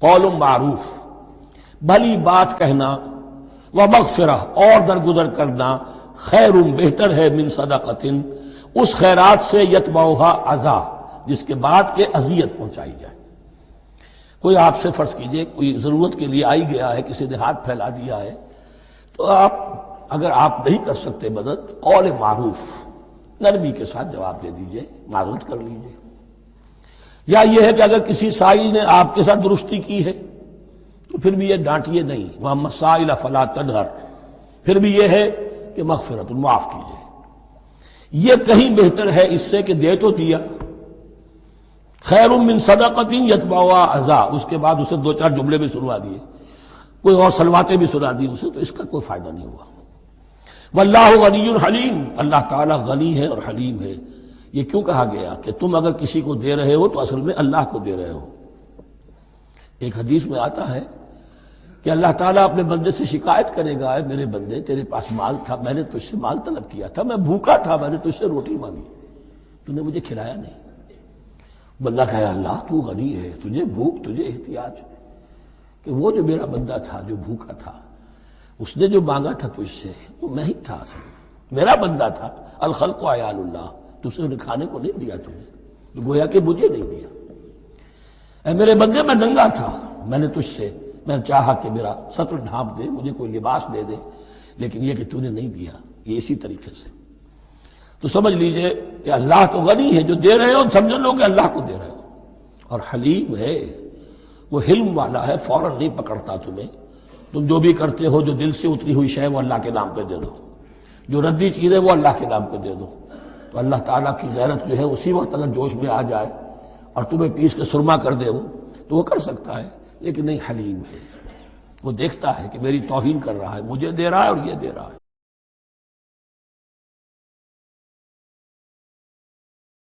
قول معروف، بھلی بات کہنا، ومغفرہ اور درگزر کرنا، خیر بہتر ہے من صدقۃ اس خیرات سے یتبعھا اذی جس کے بعد کہ اذیت پہنچائی جائے۔ کوئی آپ سے فرض کیجئے کوئی ضرورت کے لیے آئی گیا ہے، کسی نے ہاتھ پھیلا دیا ہے، تو آپ اگر آپ نہیں کر سکتے مدد، قول معروف نرمی کے ساتھ جواب دے دیجئے، معذرت کر لیجئے۔ یا یہ ہے کہ اگر کسی سائل نے آپ کے ساتھ درستی کی ہے تو پھر بھی یہ ڈانٹیے نہیں، وَأَمَّا السَّائِلَ فَلَا تَنْهَرْ، پھر بھی یہ ہے کہ مغفرت معاف کیجئے۔ یہ کہیں بہتر ہے اس سے کہ دے تو دیا، خیر من صدقۃ یتبعھا اذی، اس کے بعد اسے دو چار جملے بھی سنوا دیے، کوئی اور سلواتیں بھی سنا دی اسے، تو اس کا کوئی فائدہ نہیں ہوا۔ واللہ غنی حلیم، اللہ تعالیٰ غنی ہے اور حلیم ہے۔ یہ کیوں کہا گیا کہ تم اگر کسی کو دے رہے ہو تو اصل میں اللہ کو دے رہے ہو۔ ایک حدیث میں آتا ہے کہ اللہ تعالیٰ اپنے بندے سے شکایت کرے گا، اے میرے بندے تیرے پاس مال تھا، میں نے تجھ سے مال طلب کیا تھا، میں بھوکا تھا، میں نے تجھ سے روٹی مانگی، تو نے مجھے کھلایا نہیں۔ بندہ کہے اللہ تو غنی ہے، تجھے بھوک، تجھے احتیاج، کہ وہ جو میرا بندہ تھا جو بھوکا تھا، اس نے جو مانگا تھا تجھ سے وہ میں ہی تھا، اصل میرا بندہ تھا۔ الخلق عیال اللہ، تجھ سے کھانے کو نہیں دیا تمہیں، گویا کہ مجھے نہیں دیا۔ اے میرے بندے میں ننگا تھا، میں نے تجھ سے میں چاہا کہ میرا سطر ڈھانپ دے، مجھے کوئی لباس دے دے، لیکن یہ کہ تو نے نہیں دیا۔ یہ اسی طریقے سے تو سمجھ لیجئے کہ اللہ تو غنی ہے، جو دے رہے ہو سمجھ لو کہ اللہ کو دے رہے ہو، اور حلیم ہے، وہ حلم والا ہے، فوراً نہیں پکڑتا تمہیں۔ تم جو بھی کرتے ہو، جو دل سے اتری ہوئی شے وہ اللہ کے نام پہ دے دو، جو ردی چیز ہے وہ اللہ کے نام پہ دے دو، تو اللہ تعالیٰ کی غیرت جو ہے اسی وقت اگر جوش میں آ جائے اور تمہیں پیس کے سرما کر دے وہ، تو وہ کر سکتا ہے، لیکن نہیں، حلیم ہے، وہ دیکھتا ہے کہ میری توہین کر رہا ہے، مجھے دے رہا ہے اور یہ دے رہا ہے۔